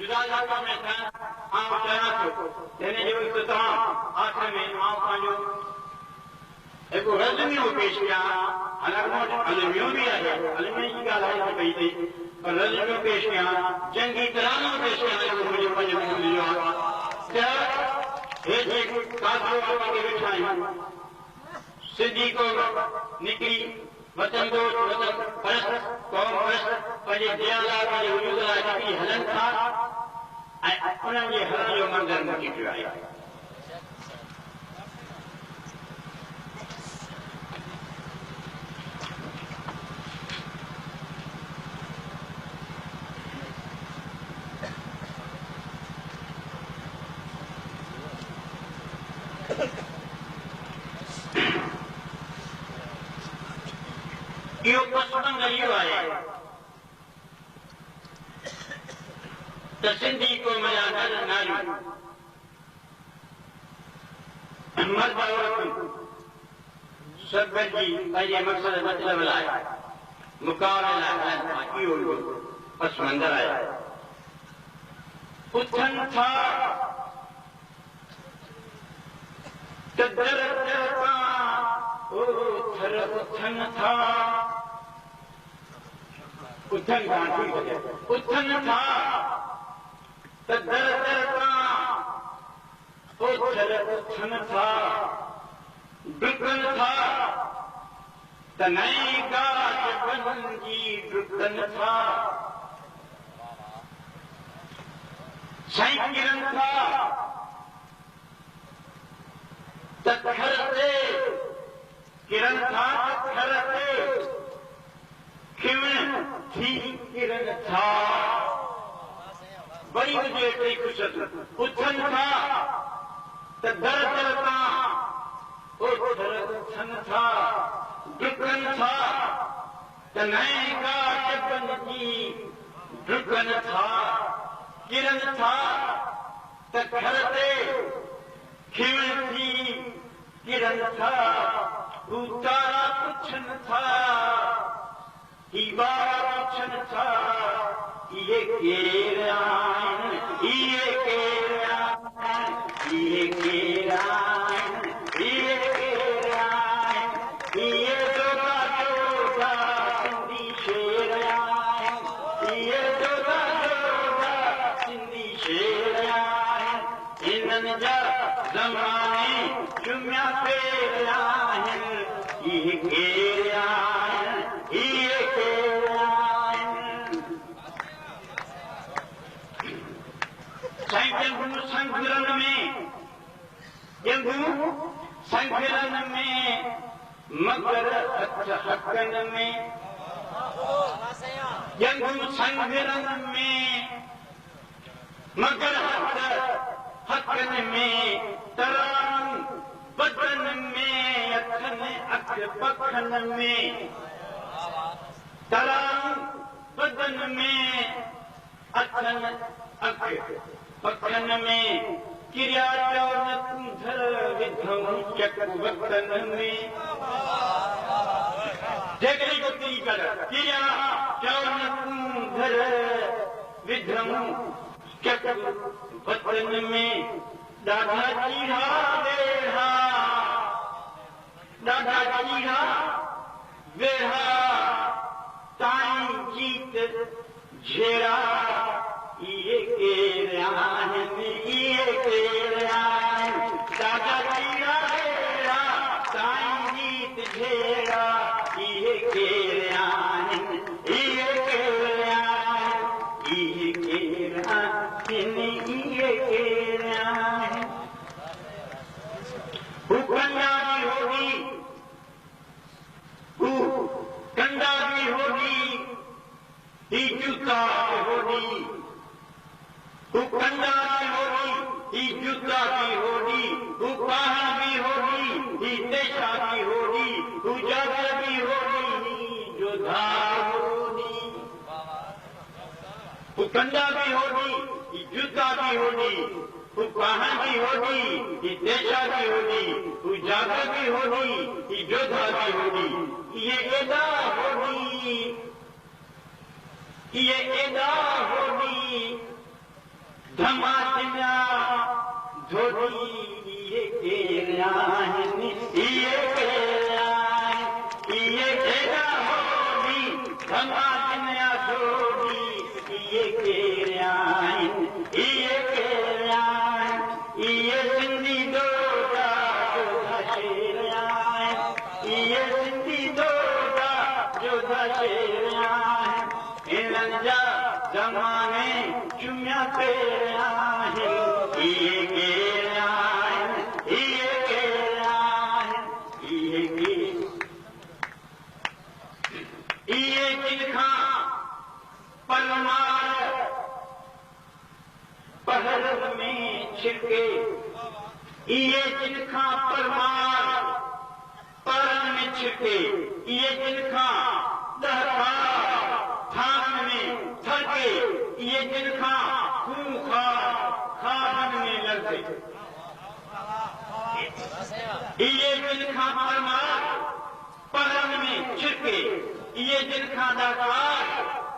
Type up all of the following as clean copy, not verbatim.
जुदा इलाका में था आउं चाहियां थो हिन जो इख़्तिताम आख़िर में आउं पंहिंजो हिकु रज़्मियो पेश कयां। हालांकि अलमियो बि आहे, अलमियो जी ॻाल्हि आहे पई थी, पर रज़्मियो पेश कयां, जंगी तरानो पेश कयां। जेको मुंहिंजो 5 मिनट जो आहे त हे जेके काफ़िर वांगे वेठा आहियूं, सिंधी को निकिरी वतन दोस्त वतन परस्त क़ौम परस्त पंहिंजे दिया लाइ पंहिंजे वजूद लाइ निकिरी हलनि था ऐं उन्हनि जे हलण जो मंज़र मुटी पियो आहे। इहो पसंदि इहो आहे त सिंधी क़ौम जा नर नारियूं मर्द औरतूं सभु गॾिजी पंहिंजे मक़सद मतिलब लाइ मुक़ाबले लाइ हलनि था। इहो पसमंज़र आहे। उथनि था त दर दर खां उथनि था, उथनि था उथनि था त दर दर खां उथनि था, डुकनि था त नई गाजनि जी डुकनि था, साईं किरनि था त घर ते किरनि था, घर ते खिवण थी किरनि था। बड़ी मुझे कई ख़ुशत उथनि था त दर दर खां उथनि था, डुकनि था त नए गाजनि जी डुकनि था, किरनि था त घर ते खिवण थी किरनि था। तारा पुछनि था, ही ॿार पुछनि था, इहे केर आहिनि, इहे केर आहिनि, इहे केर आहिनि, इहे केर आहिनि, इहे जोधा जोधा सिंधी शेर आहिनि, इहे जोधा जोधा सिंधी शेर आहिनि, इन्हनि जा ज़माने चुमिया फेर आहिनि, इहे केर आहिनि, इहे केर आहिनि। जंगू संघरनि में, जंगू संघरनि में, मगर हथ हकनि में, जंगू संघरनि में, मगर हथ हकनि में, तरान बदन में, अखनि अख पखनि में, तरान बदन में, अखनि अख पखनि में, किरिया चौन कुंधर विधऊं चक वतन में। जेकॾहिं को ती कर किरिया चौन कुंधर विधऊं चक वतन में, ॾाढा चीरा वेढ़ा, ॾाढा चीरा वेढ़ा, ताईं जीत झेड़ा, इहे केर आहिनि, इहे केर आहिनि, ॾाढा चीरा वेढ़ा, ताईं जीत झेड़ा, इहे केर आहिनि, इहे केर आहिनि, इहे केर आहिनि, इहे केर आहिनि। हू कंदा बि होगी, हू कंदा बि होगी, ही जूता बि होगी, हू कंदा बि होगी, ही जूता बि होगी, हू पाहण बि होगी, ही देशा बि होगी, हू जागर बि होगी, ही जोधा होगी। हू कंदा बि होगी, ही जूता बि होगी, हू पाहण बि होगी, ही देशा बि होगी, हू जागर बि होगी, ही जोधा बि होगी। ये एदा होगी, ये एदा होगी, धमाचिया धोती ये केराहन ये केराहन ये केरा होगी धमाचिया धोती ये केराहन ये केराहन ये सिंधी दोगा शेराहन ये सिंधी दोगा जो शेराहन इनजा जमाने चुम्या पेराहन ये केराहन ये केराहन ये चिलखा परमार पहर में छिड़के ये चिलखा परमार परन में छिड़के ये चिलखा दहका थान में थके ये चिलखा खूंखार खाबन में लग गई ये चिलखा परमार परन में छिड़के ये जिनखा दरकार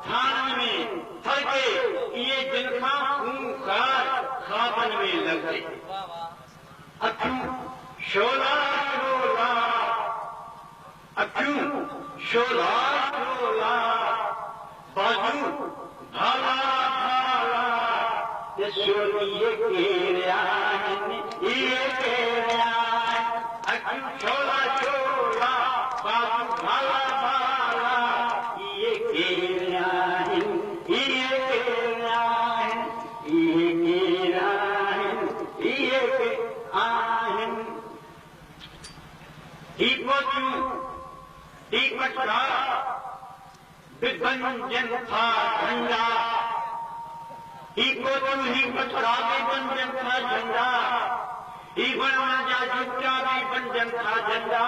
थान में थके ये जिनखा खूंखार खाबन में लग गई अक्यूं शोला शोला अक्यूं शोला शोला बाजू भाला भाला ये केराहन ये केराहन अक्यूं शोला शोला बाजू भाला भाला ये केराहन ये केराहन ये केराहन ये केराहन ही पछड़ा विभंजन था झंडा ही पछड़ा विभंजन था झंडा ही बनवा जा जुटा विभंजन था झंडा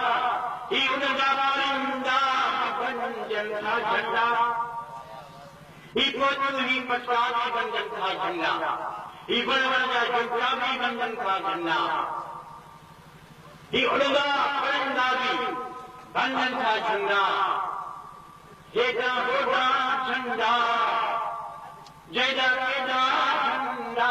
ही उनजा परिंदा विभंजन था झंडा ही पछड़ा विभंजन था झंडा ही बनवा जा जुटा विभंजन था झंडा ही उड़दा परिंदा भी बंधन था झंडा हेजा होजा झंडा जैदा केदा झंडा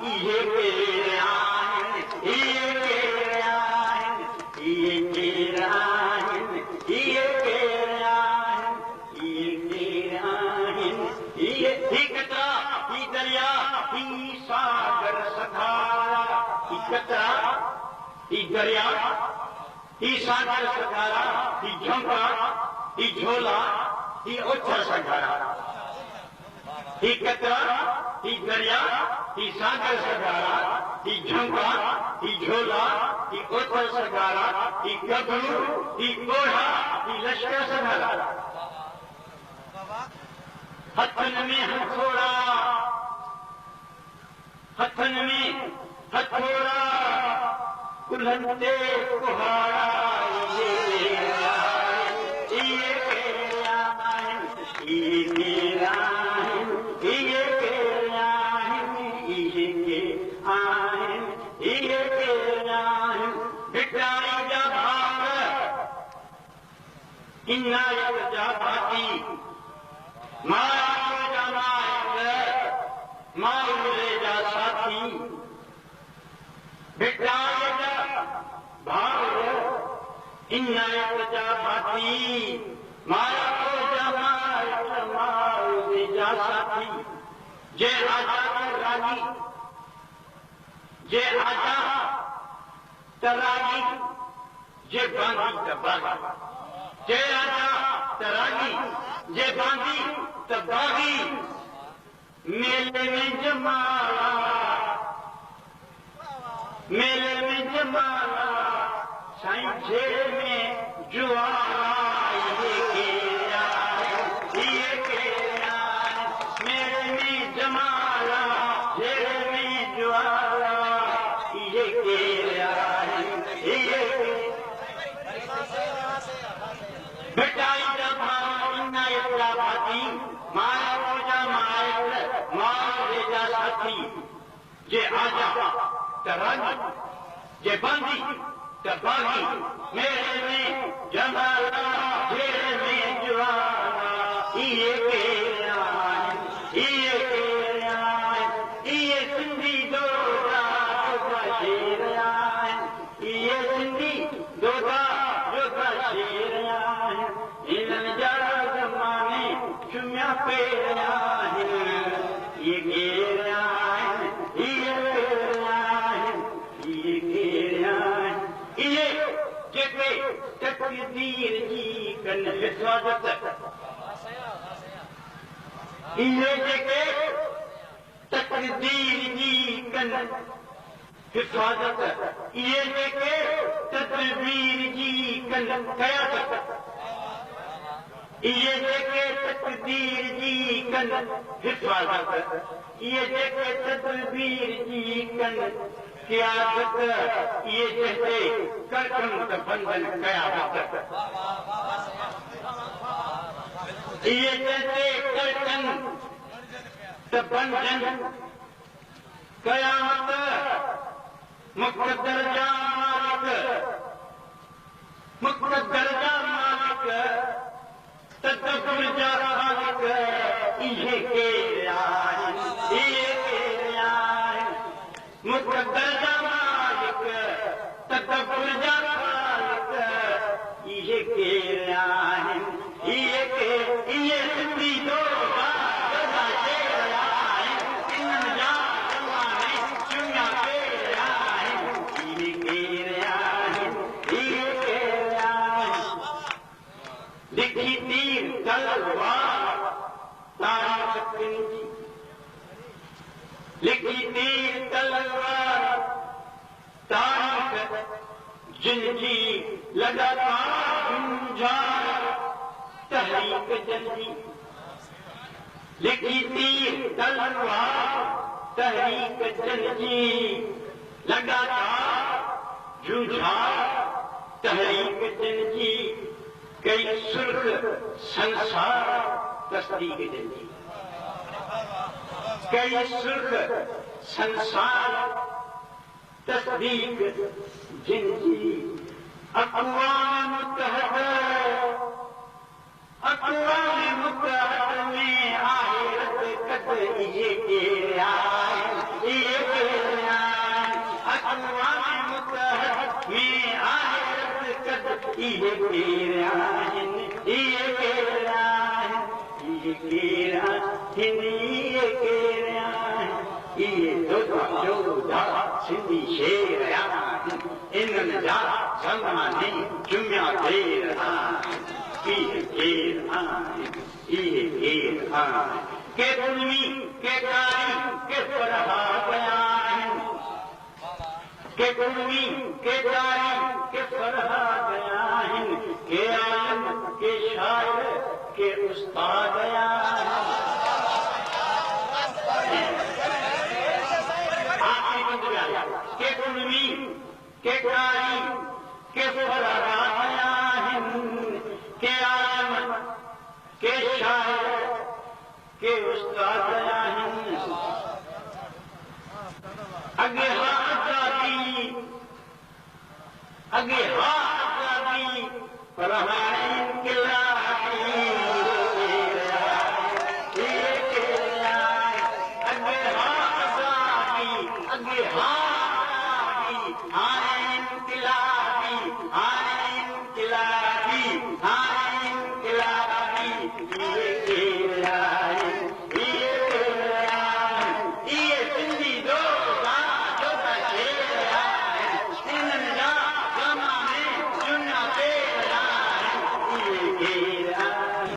ये केराहन ये केराहन ये केराहन ये केराहन ये केराहन ये कतरा ही दरिया ही सागर सखारा ही कतरा ही दरिया ही सागर सखारा ही झोंका ही झोला ही ओछा सखारा ही कतरा ही दरिया ही सागर सखारा ही झोंका ही झोला ही ओछा सखारा ही गबरू ही कोढ़ा ही लश्कर सखारा हथन में हथौड़ा हथन में हथौड़ा कुल्हते कुहाड़ा ये केराहन ये केराहन ये केराहन ये केराहन ये केराहन बिटाई जा भाग इनायत जा भाती माया को जा नायक माउले जा साथी बिटाई जा भाग इनायत जा भाती माया को जा नायक माउले जा साथी जे आजा राजी जे आजा तरागी जे बांधी तबागी जे आजा तरागी जे बांधी तबागी मेले में जमाला मेले में जमाला साईं झेड़े में जुआला ये केराहन मेले में जमाला झेड़े में जुआला ये केराहन ये बेटाई जब इनायत जा भाती माया को जा मायक मारे जा साथी जे आजा तरागी जे बांधी तबागी मेरे में जमाला झेड़े में जुआला ये केराहन ये ये केरिया ये ये जेके तकदीर जी कन हिफाज़त ये जेके तकदीर जी कन हिफाज़त ये जेके तदबीर जी कन क़यादत ये जेके तकदीर जी कन हिफाज़त ये जेके तदबीर जी कन क़यादत ये जेके करकन त बंधन क़यादत ये जेके करकन त बंधन क़यामत मुक़द्दर जा मालिक मुक़द्दर जा मालिक तदब्बुर जा खालिक इहे केरिया मुक़द्दर जा मालिक तदब्बुर जा खालिक इहे केरिया इहे सिंधी दो लिखी तीर तलवार तारीख जी लिखी तीर तलवार तारीख जिनकी लगातार गुंजार तहरीक जल्दी लिखी तीर तलवार तहरीक जल्दी लगातार जुझार तहरीक जल्दी कई सुर्ख संसार तस्दीक जल्दी कई सुर्ख संसार तस्दीक जिंदगी अक़वाम मुत्तहद में आहिरत कद ये केरिया अक़वाम मुत्तहद में आहिरत कद ये केरिया ये जोधा सिंधी शेर इन्हनि जा ज़माने जुमिया देर इहे केर इहे केर के दुल्मी के कारी के फरहा गया के दुल्मी के कारी के फरहा गया के आलम के शायर के उस्ताद गया के दुल्मी के कारी के फरहा गया के आलम के शायर के उस्ताद गया